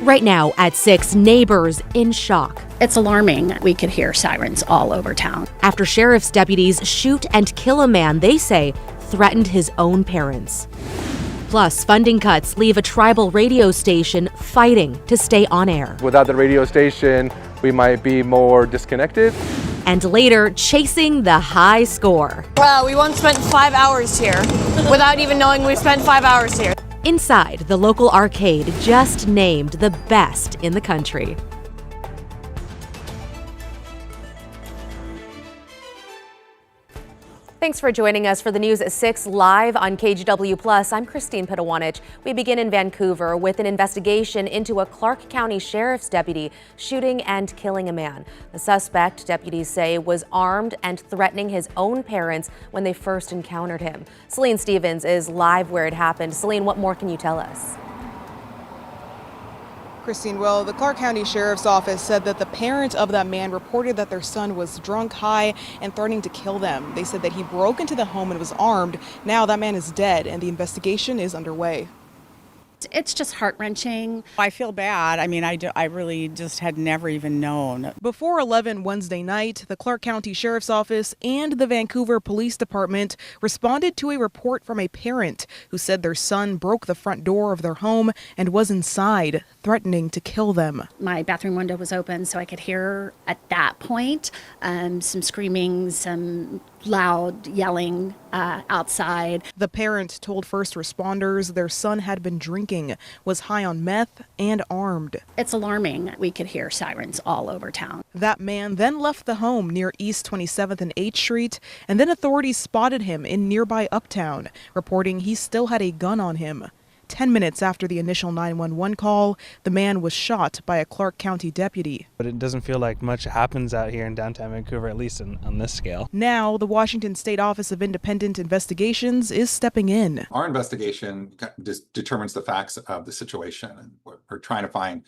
Right now at 6, neighbors in shock. It's alarming. We could hear sirens all over town. After sheriff's deputies shoot and kill a man they say threatened his own parents. Plus, funding cuts leave a tribal radio station fighting to stay on air. Without the radio station, we might be more disconnected. And later, chasing the high score. Wow, we once spent 5 hours here without even knowing we spent 5 hours here. Inside the local arcade, just named the best in the country. Thanks for joining us for the News at 6 live on KGW+. I'm Christine Pitawanich. We begin in Vancouver with an investigation into a Clark County Sheriff's deputy shooting and killing a man. The suspect, deputies say, was armed and threatening his own parents when they first encountered him. Celine Stevens is live where it happened. Celine, what more can you tell us? Christine, well, the Clark County Sheriff's Office said that the parent of that man reported that their son was drunk, high, and threatening to kill them. They said that he broke into the home and was armed. Now that man is dead and the investigation is underway. It's just heart-wrenching. I feel bad. I mean, I really just had never even known. Before 11 Wednesday night, the Clark County Sheriff's Office and the Vancouver Police Department responded to a report from a parent who said their son broke the front door of their home and was inside, threatening to kill them. My bathroom window was open, so I could hear at that point some screaming, some loud yelling outside. The parent told first responders their son had been drinking, was high on meth, and armed. It's alarming. We could hear sirens all over town. That man then left the home near East 27th and 8th Street, and then authorities spotted him in nearby Uptown, reporting he still had a gun on him. 10 minutes after the initial 911 call, the man was shot by a Clark County deputy. But it doesn't feel like much happens out here in downtown Vancouver, at least on this scale. Now, the Washington State Office of Independent Investigations is stepping in. Our investigation determines the facts of the situation, and we're trying to find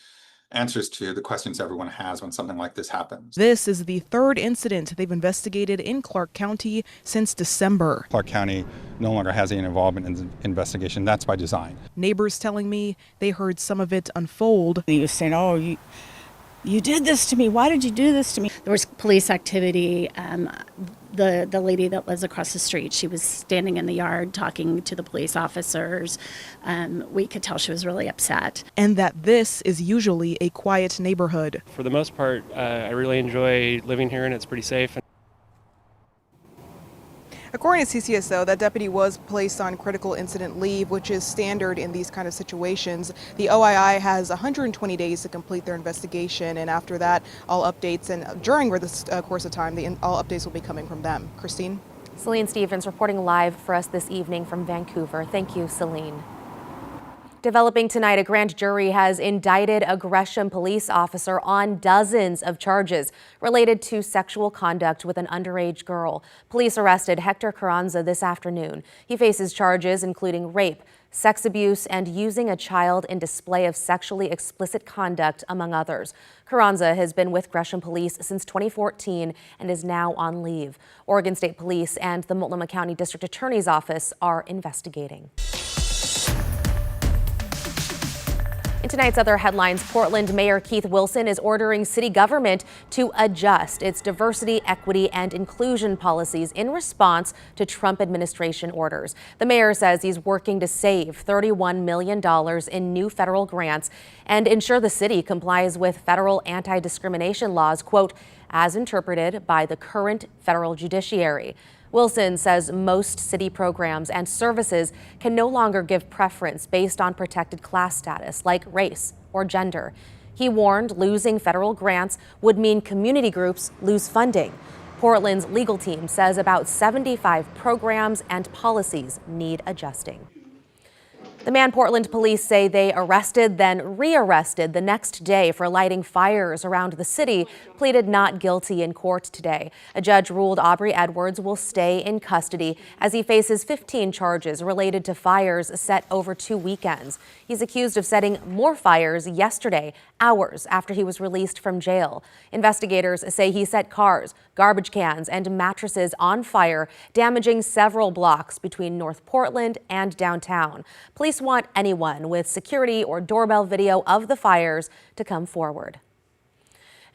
answers to the questions everyone has when something like this happens. This is the third incident they've investigated in Clark County since December. Clark County no longer has any involvement in the investigation. That's by design. Neighbors telling me they heard some of it unfold. He was saying, "Oh, you did this to me. Why did you do this to me?" There was police activity. The lady that was across the street, she was standing in the yard talking to the police officers. We could tell she was really upset. And that this is usually a quiet neighborhood. For the most part, I really enjoy living here and it's pretty safe. According to CCSO, that deputy was placed on critical incident leave, which is standard in these kind of situations. The OII has 120 days to complete their investigation, and after that, all updates, and during this course of time, all updates will be coming from them. Christine? Celine Stevens reporting live for us this evening from Vancouver. Thank you, Celine. Developing tonight, a grand jury has indicted a Gresham police officer on dozens of charges related to sexual conduct with an underage girl. Police arrested Hector Carranza this afternoon. He faces charges including rape, sex abuse, and using a child in display of sexually explicit conduct, among others. Carranza has been with Gresham Police since 2014 and is now on leave. Oregon State Police and the Multnomah County District Attorney's Office are investigating. In tonight's other headlines, Portland Mayor Keith Wilson is ordering city government to adjust its diversity, equity, and inclusion policies in response to Trump administration orders. The mayor says he's working to save $31 million in new federal grants and ensure the city complies with federal anti-discrimination laws, quote, as interpreted by the current federal judiciary. Wilson says most city programs and services can no longer give preference based on protected class status like race or gender. He warned losing federal grants would mean community groups lose funding. Portland's legal team says about 75 programs and policies need adjusting. The man Portland police say they arrested, then rearrested the next day for lighting fires around the city, pleaded not guilty in court today. A judge ruled Aubrey Edwards will stay in custody as he faces 15 charges related to fires set over 2 weekends. He's accused of setting more fires yesterday, hours after he was released from jail. Investigators say he set cars, garbage cans, and mattresses on fire, damaging several blocks between North Portland and downtown. Police police want anyone with security or doorbell video of the fires to come forward.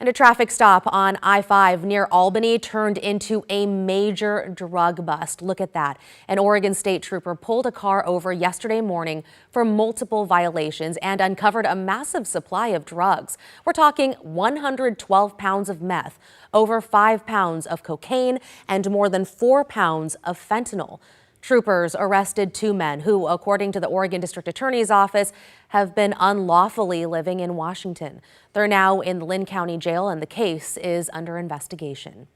And a traffic stop on I-5 near Albany turned into a major drug bust. Look at that. An Oregon state trooper pulled a car over yesterday morning for multiple violations and uncovered a massive supply of drugs. We're talking 112 pounds of meth, over 5 pounds of cocaine, and more than 4 pounds of fentanyl. Troopers arrested 2 men who, according to the Oregon District Attorney's Office, have been unlawfully living in Washington. They're now in the Lynn County Jail, and the case is under investigation.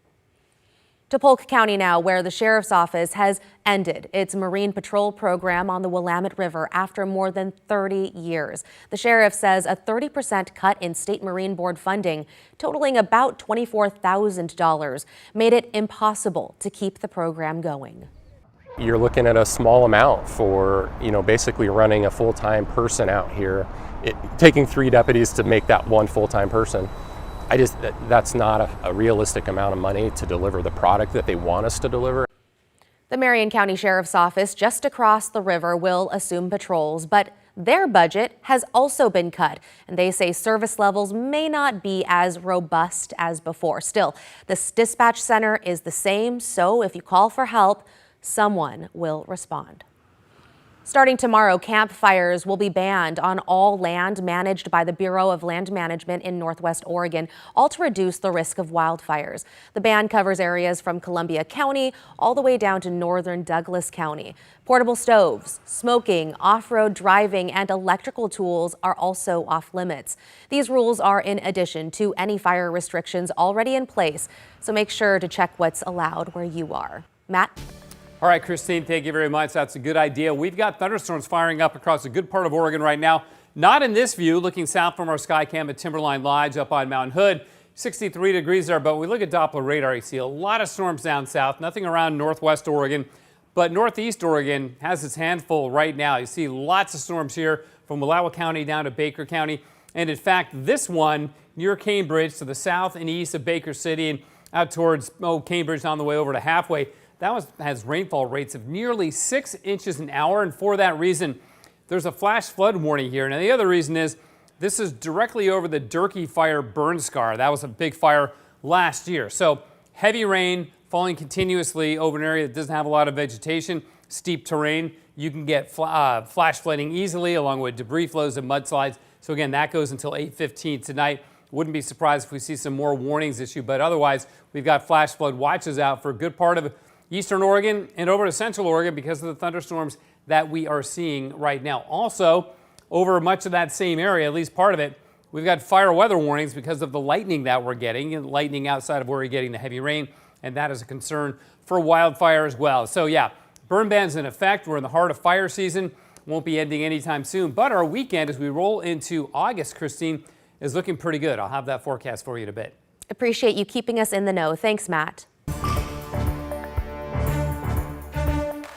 To Polk County now, where the Sheriff's Office has ended its Marine Patrol program on the Willamette River after more than 30 years. The Sheriff says a 30% cut in State Marine Board funding, totaling about $24,000, made it impossible to keep the program going. You're looking at a small amount for, basically running a full-time person out here. Taking 3 deputies to make that one full-time person, that's not a realistic amount of money to deliver the product that they want us to deliver. The Marion County Sheriff's Office just across the river will assume patrols, but their budget has also been cut, and they say service levels may not be as robust as before. Still, this dispatch center is the same, so if you call for help, someone will respond. Starting tomorrow, campfires will be banned on all land managed by the Bureau of Land Management in Northwest Oregon, all to reduce the risk of wildfires. The ban covers areas from Columbia County all the way down to northern Douglas County. Portable stoves, smoking, off-road driving, and electrical tools are also off limits. These rules are in addition to any fire restrictions already in place, so make sure to check what's allowed where you are. Matt? All right, Christine, thank you very much. That's a good idea. We've got thunderstorms firing up across a good part of Oregon right now. Not in this view, looking south from our sky cam at Timberline Lodge up on Mount Hood. 63 degrees there, but when we look at Doppler radar, you see a lot of storms down south, nothing around northwest Oregon, but northeast Oregon has its handful right now. You see lots of storms here from Wallowa County down to Baker County. And in fact, this one near Cambridge to the south and east of Baker City and out towards Cambridge on the way over to Halfway. That has rainfall rates of nearly 6 inches an hour, and for that reason, there's a flash flood warning here. Now, the other reason is this is directly over the Durkee fire burn scar. That was a big fire last year. So heavy rain falling continuously over an area that doesn't have a lot of vegetation, steep terrain. You can get flash flooding easily along with debris flows and mudslides. So again, that goes until 8:15 tonight. Wouldn't be surprised if we see some more warnings issued, but otherwise, we've got flash flood watches out for a good part of Eastern Oregon and over to Central Oregon because of the thunderstorms that we are seeing right now. Also, over much of that same area, at least part of it, we've got fire weather warnings because of the lightning that we're getting, and lightning outside of where we're getting the heavy rain, and that is a concern for wildfire as well. So yeah, burn ban's in effect. We're in the heart of fire season. Won't be ending anytime soon, but our weekend as we roll into August, Christine, is looking pretty good. I'll have that forecast for you in a bit. Appreciate you keeping us in the know. Thanks, Matt.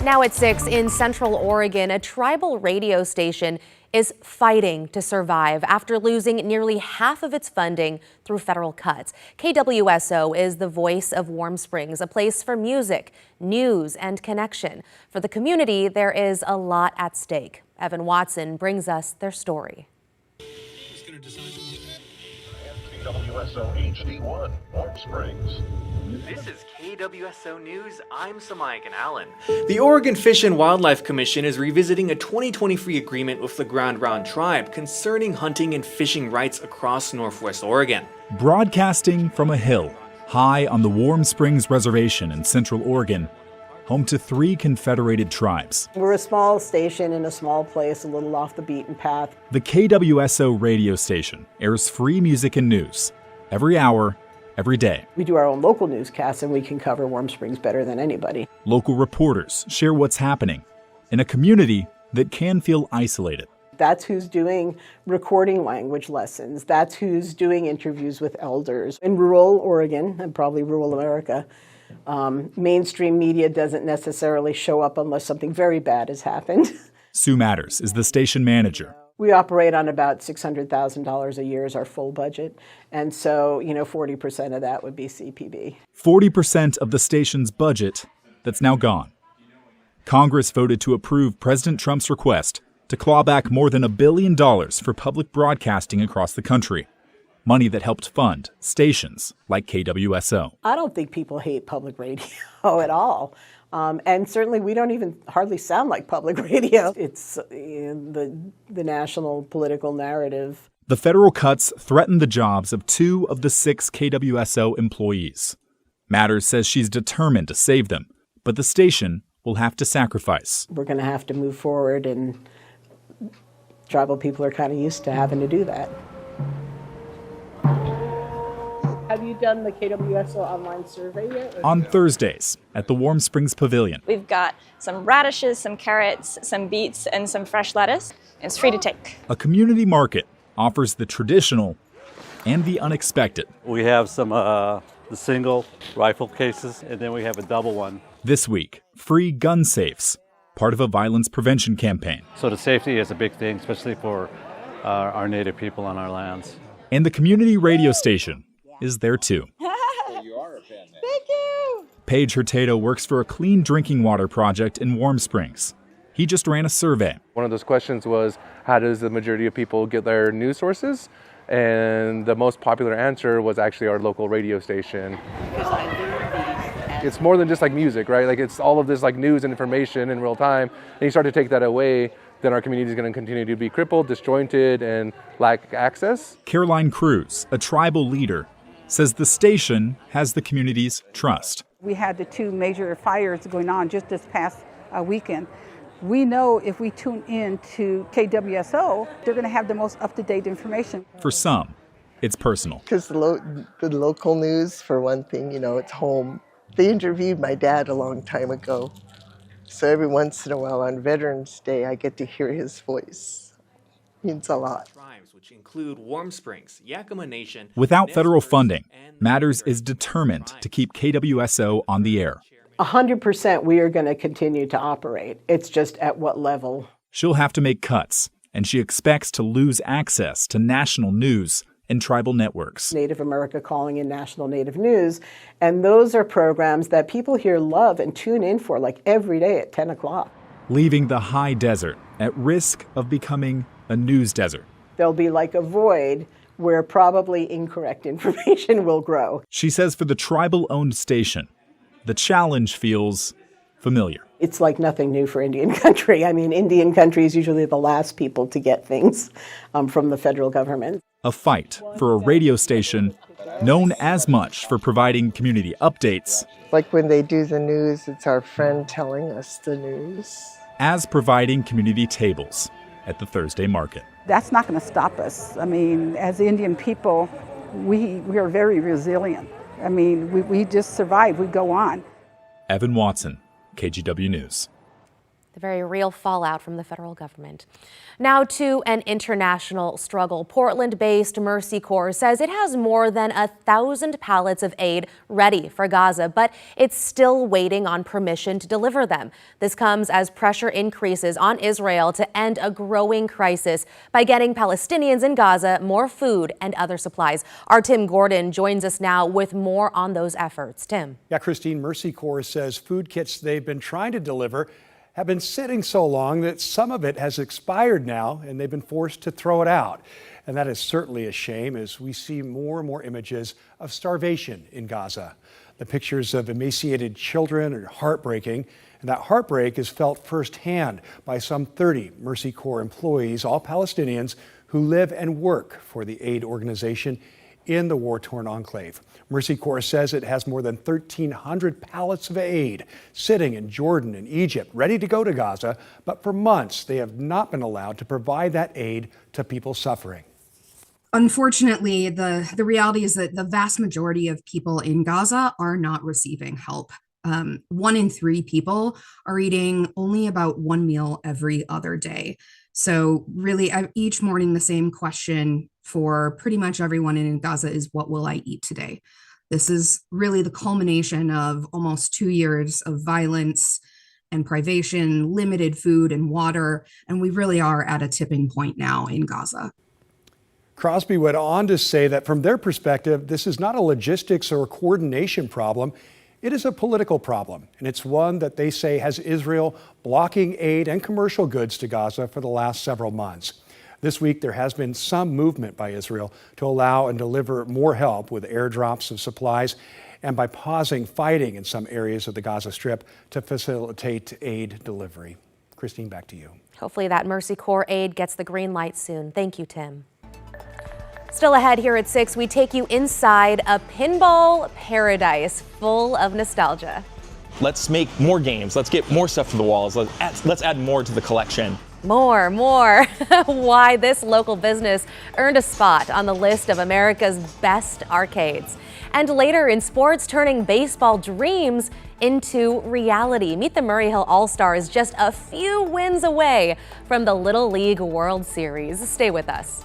Now at 6 in Central Oregon, a tribal radio station is fighting to survive after losing nearly half of its funding through federal cuts. KWSO is the voice of Warm Springs, a place for music, news, and connection. For the community, there is a lot at stake. Evan Watson brings us their story. KWSO HD1, Warm Springs. This is KWSO News. I'm Samayakan Allen. The Oregon Fish and Wildlife Commission is revisiting a 2023 agreement with the Grand Ronde Tribe concerning hunting and fishing rights across Northwest Oregon. Broadcasting from a hill, high on the Warm Springs Reservation in Central Oregon, home to 3 confederated tribes. We're a small station in a small place, a little off the beaten path. The KWSO radio station airs free music and news every hour, every day. We do our own local newscasts, and we can cover Warm Springs better than anybody. Local reporters share what's happening in a community that can feel isolated. That's who's doing recording language lessons. That's who's doing interviews with elders. In rural Oregon, and probably rural America, mainstream media doesn't necessarily show up unless something very bad has happened. Sue Matters is the station manager. We operate on about $600,000 a year is our full budget. And so, 40% of that would be CPB. 40% of the station's budget that's now gone. Congress voted to approve President Trump's request to claw back more than $1 billion for public broadcasting across the country. Money that helped fund stations like KWSO. I don't think people hate public radio at all. And certainly we don't even hardly sound like public radio. It's the national political narrative. The federal cuts threaten the jobs of 2 of the 6 KWSO employees. Matters says she's determined to save them, but the station will have to sacrifice. We're going to have to move forward, and tribal people are kind of used to having to do that. Have you done the KWSO online survey yet? On Thursdays at the Warm Springs Pavilion. We've got some radishes, some carrots, some beets, and some fresh lettuce. It's free to take. A community market offers the traditional and the unexpected. We have some the single rifle cases, and then we have a double one. This week, free gun safes, part of a violence prevention campaign. So the safety is a big thing, especially for our Native people on our lands. And the community radio station is there too. Thank you. Paige Hurtado works for a clean drinking water project in Warm Springs. He just ran a survey. One of those questions was, how does the majority of people get their news sources? And the most popular answer was actually our local radio station. It's more than just like music, right? Like it's all of this like news and information in real time. And you start to take that away, then our community is going to continue to be crippled, disjointed, and lack access. Caroline Cruz, a tribal leader, says the station has the community's trust. We had the 2 major fires going on just this past weekend. We know if we tune in to KWSO, they're going to have the most up-to-date information. For some, it's personal. Because the local news, for one thing, it's home. They interviewed my dad a long time ago. So every once in a while on Veterans Day, I get to hear his voice. It means a lot. Tribes, which include Warm Springs, Yakima Nation. Without federal funding, Matters is determined to keep KWSO on the air. 100% we are going to continue to operate. It's just at what level. She'll have to make cuts, and she expects to lose access to national news and tribal networks. Native America Calling in National Native News, and those are programs that people here love and tune in for like every day at 10 o'clock. Leaving the high desert at risk of becoming a news desert. There'll be like a void where probably incorrect information will grow. She says for the tribal-owned station, the challenge feels familiar. It's like nothing new for Indian country. I mean, Indian country is usually the last people to get things from the federal government. A fight for a radio station known as much for providing community updates. Like when they do the news, it's our friend telling us the news. As providing community tables at the Thursday market. That's not going to stop us. I mean, as Indian people, we are very resilient. I mean, we just survive, we go on. Evan Watson, KGW News. The very real fallout from the federal government. Now to an international struggle. Portland-based Mercy Corps says it has more than 1,000 pallets of aid ready for Gaza, but it's still waiting on permission to deliver them. This comes as pressure increases on Israel to end a growing crisis by getting Palestinians in Gaza more food and other supplies. Our Tim Gordon joins us now with more on those efforts. Tim. Yeah, Christine, Mercy Corps says food kits they've been trying to deliver have been sitting so long that some of it has expired now and they've been forced to throw it out. And that is certainly a shame as we see more and more images of starvation in Gaza. The pictures of emaciated children are heartbreaking, and that heartbreak is felt firsthand by some 30 Mercy Corps employees, all Palestinians, who live and work for the aid organization in the war-torn enclave. Mercy Corps says it has more than 1,300 pallets of aid sitting in Jordan and Egypt, ready to go to Gaza, but for months they have not been allowed to provide that aid to people suffering. Unfortunately, the reality is that the vast majority of people in Gaza are not receiving help. 1 in 3 people are eating only about 1 meal every other day. So really, each morning, the same question for pretty much everyone in Gaza is, what will I eat today? This is really the culmination of almost 2 years of violence and privation, limited food and water, and we really are at a tipping point now in Gaza. Crosby went on to say that from their perspective, this is not a logistics or a coordination problem. It is a political problem, and it's one that they say has Israel blocking aid and commercial goods to Gaza for the last several months. This week, there has been some movement by Israel to allow and deliver more help with airdrops of supplies and by pausing fighting in some areas of the Gaza Strip to facilitate aid delivery. Christine, back to you. Hopefully that Mercy Corps aid gets the green light soon. Thank you, Tim. Still ahead here at 6, we take you inside a pinball paradise full of nostalgia. Let's make more games. Let's get more stuff to the walls. Let's add more to the collection. More. Why this local business earned a spot on the list of America's best arcades. And later in sports, turning baseball dreams into reality. Meet the Murray Hill All-Stars just a few wins away from the Little League World Series. Stay with us.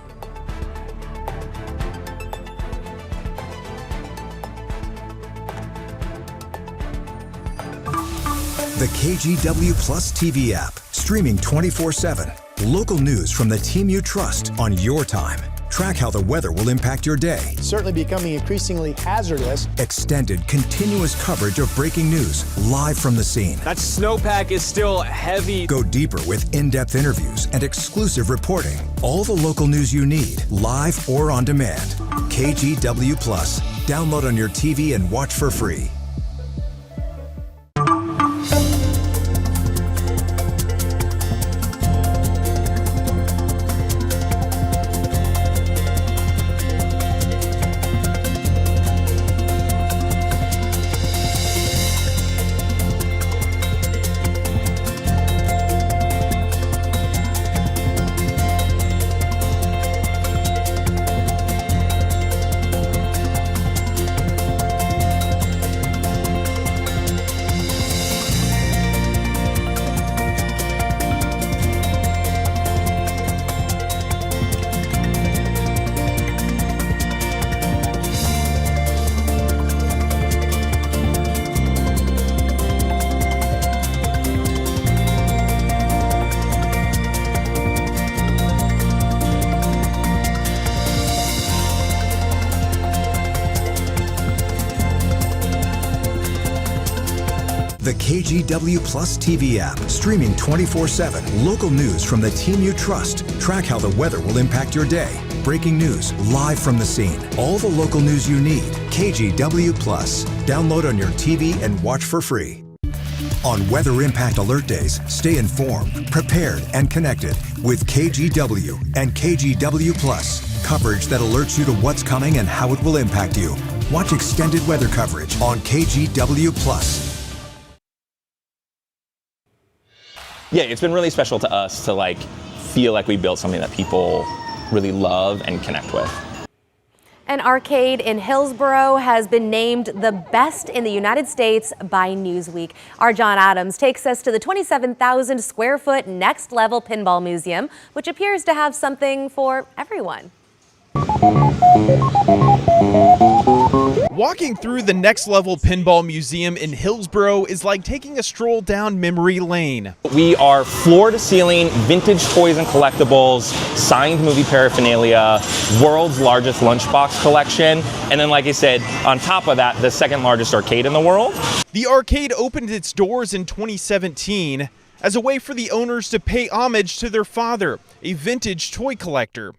The KGW Plus TV app, streaming 24/7. Local news from the team you trust on your time. Track how the weather will impact your day. Certainly becoming increasingly hazardous. Extended, continuous coverage of breaking news, live from the scene. That snowpack is still heavy. Go deeper with in-depth interviews and exclusive reporting. All the local news you need, live or on demand. KGW Plus. Download on your TV and watch for free. The KGW Plus TV app, streaming 24/7. Local news from the team you trust. Track how the weather will impact your day. Breaking news, live from the scene. All the local news you need. KGW Plus. Download on your TV and watch for free. On Weather Impact Alert Days, stay informed, prepared, and connected with KGW and KGW Plus. Coverage that alerts you to what's coming and how it will impact you. Watch extended weather coverage on KGW Plus. Yeah, it's been really special to us to feel like we built something that people really love and connect with. An arcade in Hillsborough has been named the best in the United States by Newsweek. Our John Adams takes us to the 27,000 square foot Next Level Pinball Museum, which appears to have something for everyone. Walking through the Next Level Pinball Museum in Hillsborough is like taking a stroll down memory lane. We are floor-to-ceiling vintage toys and collectibles, signed movie paraphernalia, world's largest lunchbox collection, and then, like I said, on top of that, the second largest arcade in the world. The arcade opened its doors in 2017 as a way for the owners to pay homage to their father, a vintage toy collector.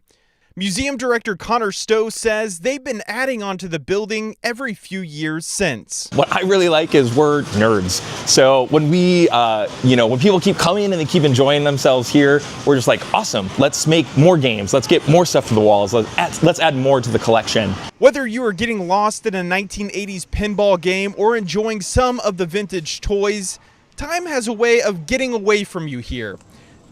Museum director Connor Stowe says they've been adding onto the building every few years since. What I really like is we're nerds. So when when people keep coming and they keep enjoying themselves here, we're just like, awesome, let's make more games. Let's get more stuff to the walls. Let's add more to the collection. Whether you are getting lost in a 1980s pinball game or enjoying some of the vintage toys, time has a way of getting away from you here.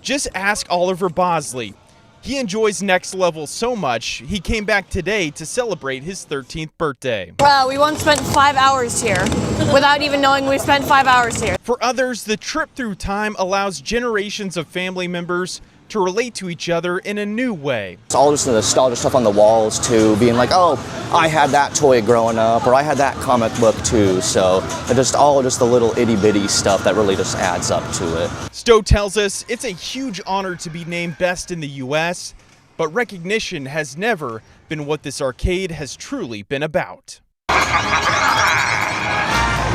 Just ask Oliver Bosley. He enjoys Next Level so much, he came back today to celebrate his 13th birthday. Wow, we once spent 5 hours here without even knowing we spent 5 hours here. For others, the trip through time allows generations of family members to relate to each other in a new way. It's all just the nostalgia stuff on the walls too, being like, oh, I had that toy growing up, or I had that comic book too. So just the little itty bitty stuff that really just adds up to it. Stowe tells us it's a huge honor to be named best in the U.S., but recognition has never been what this arcade has truly been about.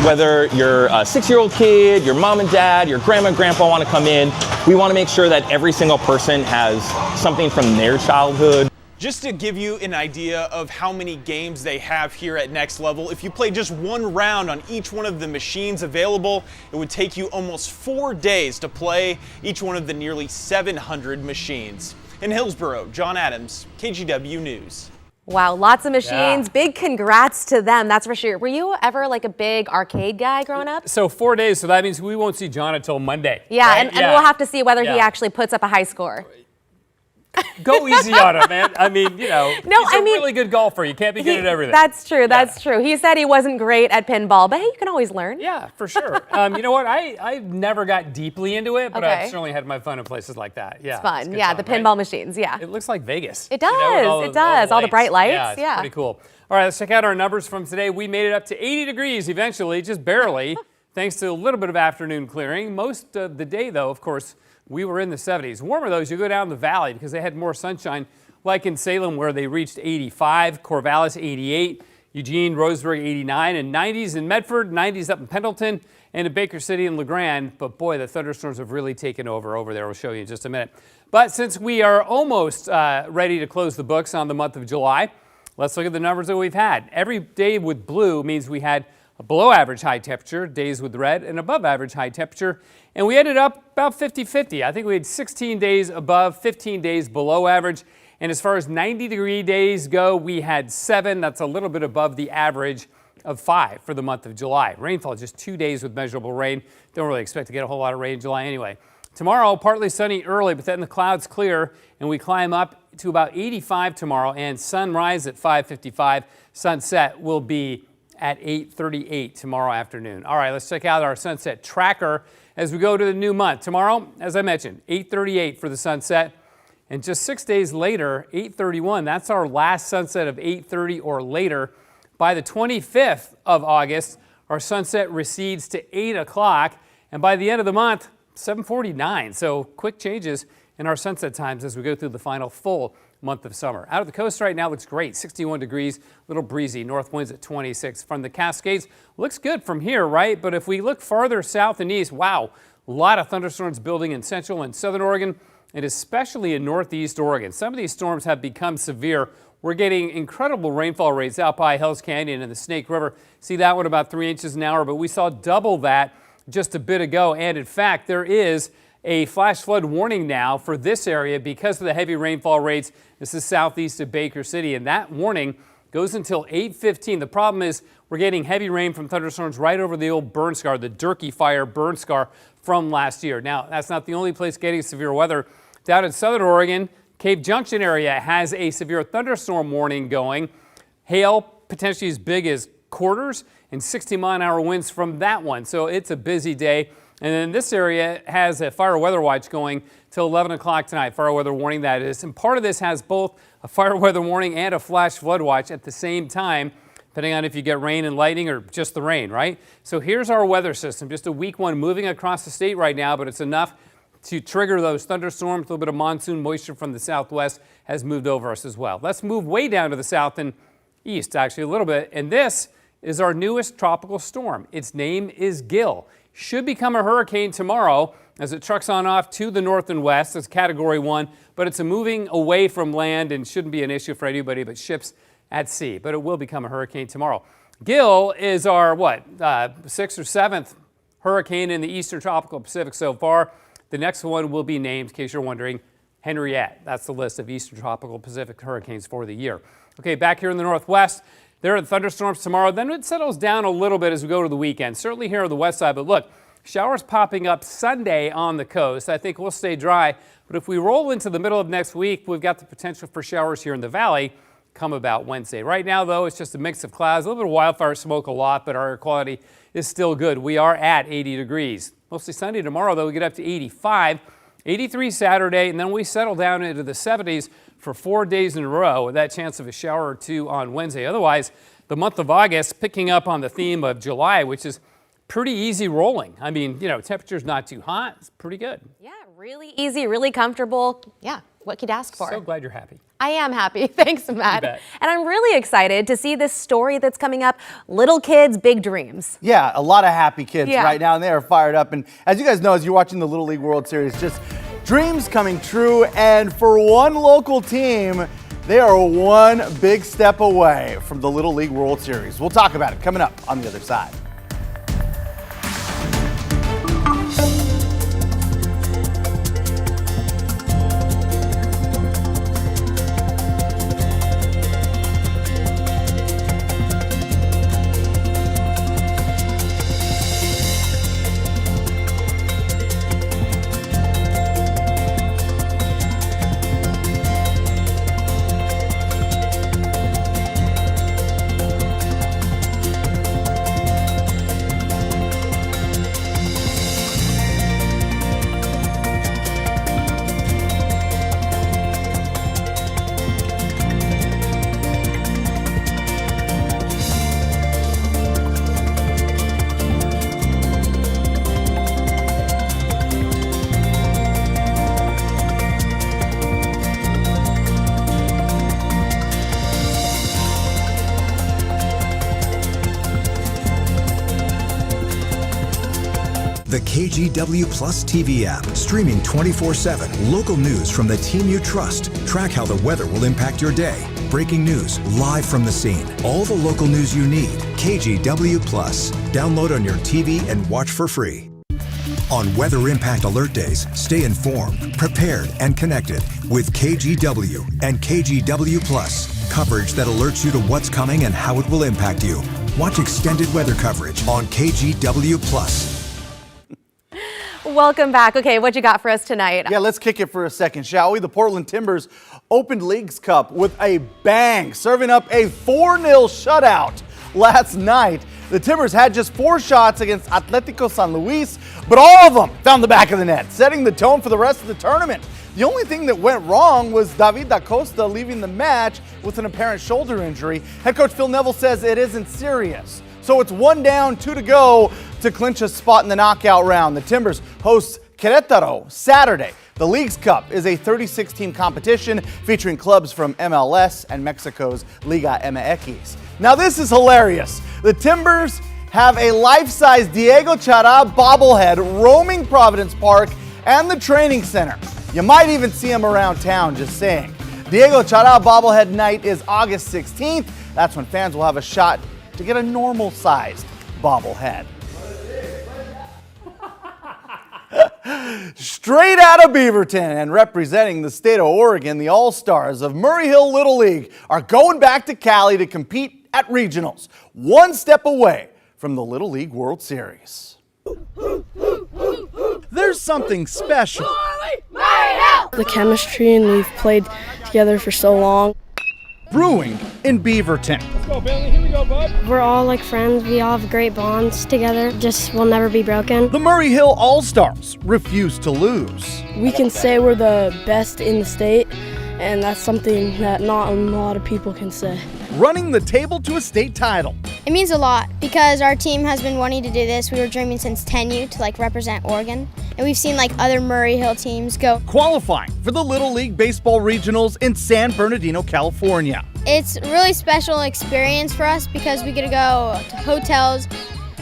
whether you're a 6-year-old kid, your mom and dad, your grandma and grandpa want to come in, we want to make sure that every single person has something from their childhood. Just to give you an idea of how many games they have here at Next Level, if you play just one round on each one of the machines available, it would take you almost 4 days to play each one of the nearly 700 machines. In Hillsborough, John Adams, KGW News. Wow, lots of machines. Big congrats to them, that's for sure. Were you ever like a big arcade guy growing up? So 4 days, so that means we won't see John until Monday. Yeah, right? and we'll have to see whether he actually puts up a high score. Go easy on him, man. I mean, you know, he's a really good golfer. You can't be good at everything. That's true, that's true. He said he wasn't great at pinball, but hey, you can always learn. Yeah, for sure. You know what? I never got deeply into it, but I've certainly had my fun in places like that. Yeah, it's fun. Yeah, the pinball machines, yeah. It looks like Vegas. It does, it does. All the bright lights, yeah. It's pretty cool. All right, let's check out our numbers from today. We made it up to 80 degrees eventually, just barely, thanks to a little bit of afternoon clearing. Most of the day, though, of course, we were in the 70s. Warmer, though, as you go down the valley because they had more sunshine, like in Salem where they reached 85, Corvallis 88, Eugene, Roseburg 89, and 90s in Medford, 90s up in Pendleton, and in Baker City and LeGrand. But boy, the thunderstorms have really taken over there. We'll show you in just a minute. But since we are almost ready to close the books on the month of July, let's look at the numbers that we've had. Every day with blue means we had a below average high temperature, days with red, and above average high temperature. And we ended up about 50-50. I think we had 16 days above, 15 days below average. And as far as 90-degree days go, we had 7. That's a little bit above the average of 5 for the month of July. Rainfall, just 2 days with measurable rain. Don't really expect to get a whole lot of rain in July anyway. Tomorrow, partly sunny early, but then the clouds clear and we climb up to about 85 tomorrow. And sunrise at 5:55. Sunset will be at 8:38 tomorrow afternoon. All right, let's check out our sunset tracker as we go to the new month. Tomorrow, as I mentioned, 8:38 for the sunset. And just 6 days later, 8:31, that's our last sunset of 8:30 or later. By the 25th of August, our sunset recedes to 8 o'clock. And by the end of the month, 7:49. So quick changes in our sunset times as we go through the final full month of summer. Out of the coast right now looks great, 61 degrees, a little breezy, north winds at 26. From the Cascades, looks good from here, right? But if we look farther south and east, wow, a lot of thunderstorms building in central and southern Oregon, and especially in northeast Oregon. Some of these storms have become severe. We're getting incredible rainfall rates out by Hells Canyon and the Snake River. See that one about 3 inches an hour, but we saw double that just a bit ago. And in fact, there is a flash flood warning now for this area because of the heavy rainfall rates. This is southeast of Baker City, and that warning goes until 8:15. The problem is we're getting heavy rain from thunderstorms right over the old burn scar, the Durkee Fire burn scar from last year. Now, that's not the only place getting severe weather. Down in southern Oregon, Cave Junction area has a severe thunderstorm warning going. Hail potentially as big as quarters and 60-mile-an-hour winds from that one. So it's a busy day. And then this area has a fire weather watch going till 11 o'clock tonight, fire weather warning that is. And part of this has both a fire weather warning and a flash flood watch at the same time, depending on if you get rain and lightning or just the rain, right? So here's our weather system, just a weak one moving across the state right now, but it's enough to trigger those thunderstorms. A little bit of monsoon moisture from the southwest has moved over us as well. Let's move way down to the south and east, actually a little bit. And this is our newest tropical storm. Its name is Gil. Should become a hurricane tomorrow as it trucks on off to the north and west. It's Category 1, but it's a moving away from land and shouldn't be an issue for anybody but ships at sea. But it will become a hurricane tomorrow. Gil is our, 6th or 7th hurricane in the eastern tropical Pacific so far. The next one will be named, in case you're wondering, Henriette. That's the list of eastern tropical Pacific hurricanes for the year. Okay, back here in the northwest, there are thunderstorms tomorrow. Then it settles down a little bit as we go to the weekend, certainly here on the west side. But look, showers popping up Sunday on the coast. I think we'll stay dry. But if we roll into the middle of next week, we've got the potential for showers here in the valley come about Wednesday. Right now, though, it's just a mix of clouds, a little bit of wildfire smoke a lot, but our air quality is still good. We are at 80 degrees. Mostly sunny tomorrow, though. We get up to 85, 83 Saturday, and then we settle down into the 70s for 4 days in a row with that chance of a shower or two on Wednesday. Otherwise, the month of August, picking up on the theme of July, which is pretty easy rolling. I mean, temperature's not too hot. It's pretty good. Yeah, really easy, really comfortable. Yeah, what could you ask for? So glad you're happy. I am happy. Thanks, Matt. And I'm really excited to see this story that's coming up, Little Kids, Big Dreams. Yeah, a lot of happy kids right now, and they are fired up. And as you guys know, as you're watching the Little League World Series, just dreams coming true. And for one local team, they are one big step away from the Little League World Series. We'll talk about it coming up on the other side. The KGW Plus TV app, streaming 24/7. Local news from the team you trust. Track how the weather will impact your day. Breaking news live from the scene. All the local news you need. KGW Plus. Download on your TV and watch for free. On Weather Impact Alert Days, stay informed, prepared, and connected with KGW and KGW Plus. Coverage that alerts you to what's coming and how it will impact you. Watch extended weather coverage on KGW Plus. Welcome back. Okay, what you got for us tonight? Yeah, let's kick it for a second, shall we? The Portland Timbers opened Leagues Cup with a bang, serving up a 4-0 shutout last night. The Timbers had just 4 shots against Atlético San Luis, but all of them found the back of the net, setting the tone for the rest of the tournament. The only thing that went wrong was David Da Costa leaving the match with an apparent shoulder injury. Head coach Phil Neville says it isn't serious. So it's 1 down, 2 to go to clinch a spot in the knockout round. The Timbers host Querétaro Saturday. The Leagues Cup is a 36-team competition featuring clubs from MLS and Mexico's Liga MX. Now this is hilarious. The Timbers have a life-size Diego Chara bobblehead roaming Providence Park and the training center. You might even see him around town, just saying. Diego Chara bobblehead night is August 16th. That's when fans will have a shot to get a normal-sized bobblehead. Straight out of Beaverton and representing the state of Oregon, the All-Stars of Murray Hill Little League are going back to Cali to compete at regionals, 1 step away from the Little League World Series. There's something special. The chemistry, and we've played together for so long. Brewing in Beaverton. Let's go, Bailey. Here we go, bud. We're all like friends. We all have great bonds together. Just will never be broken. The Murray Hill All-Stars refuse to lose. We can say we're the best in the state, and that's something that not a lot of people can say. Running the table to a state title. It means a lot because our team has been wanting to do this. We were dreaming since 10U to represent Oregon, and we've seen other Murray Hill teams go. Qualifying for the Little League Baseball Regionals in San Bernardino, California. It's a really special experience for us because we get to go to hotels,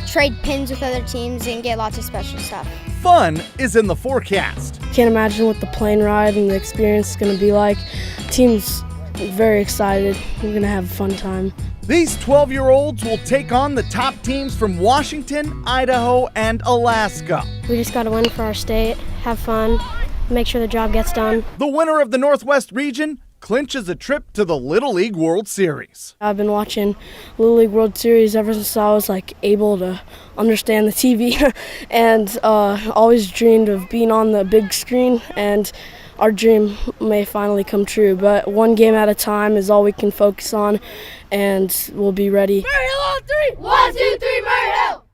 trade pins with other teams, and get lots of special stuff. Fun is in the forecast. Can't imagine what the plane ride and the experience is going to be like. Team's very excited. We're going to have a fun time. These 12-year-olds will take on the top teams from Washington, Idaho, and Alaska. We just got to win for our state, have fun, make sure the job gets done. The winner of the Northwest region clinches a trip to the Little League World Series. I've been watching Little League World Series ever since I was able to understand the TV and always dreamed of being on the big screen, and our dream may finally come true, but 1 game at a time is all we can focus on, and we'll be ready. Murray Hill on 3! 1, 2, 3, Murray Hill!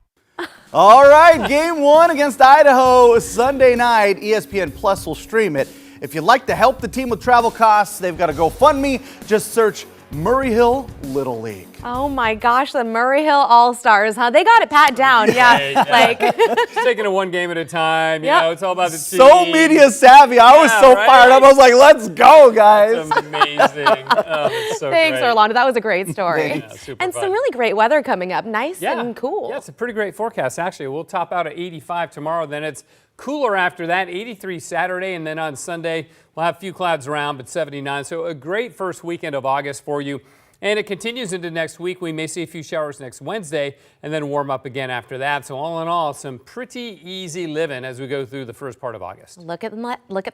All right, game 1 against Idaho Sunday night. ESPN Plus will stream it. If you'd like to help the team with travel costs, they've got a GoFundMe. Just search Murray Hill Little League. Oh my gosh, the Murray Hill All-Stars, huh? They got it pat down. Yeah. Like just taking it one game at a time. You know, it's all about the team. So media savvy. I was so fired up. I was like, let's go, guys. That's amazing. Oh, that's so Thanks, great. Orlando. That was a great story. Yeah, super and fun. some really great weather coming up. Nice and cool. Yeah, it's a pretty great forecast, actually. We'll top out at 85 tomorrow. Then it's cooler after that, 83 Saturday. And then on Sunday, we'll have a few clouds around, but 79. So a great first weekend of August for you. And it continues into next week. We may see a few showers next Wednesday and then warm up again after that. So all in all, some pretty easy living as we go through the first part of August. Look at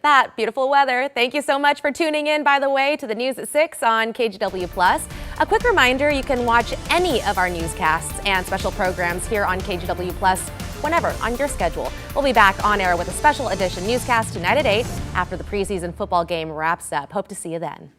that. Beautiful weather. Thank you so much for tuning in, by the way, to the News at 6 on KGW+. A quick reminder, you can watch any of our newscasts and special programs here on KGW+ whenever on your schedule. We'll be back on air with a special edition newscast tonight at 8 after the preseason football game wraps up. Hope to see you then.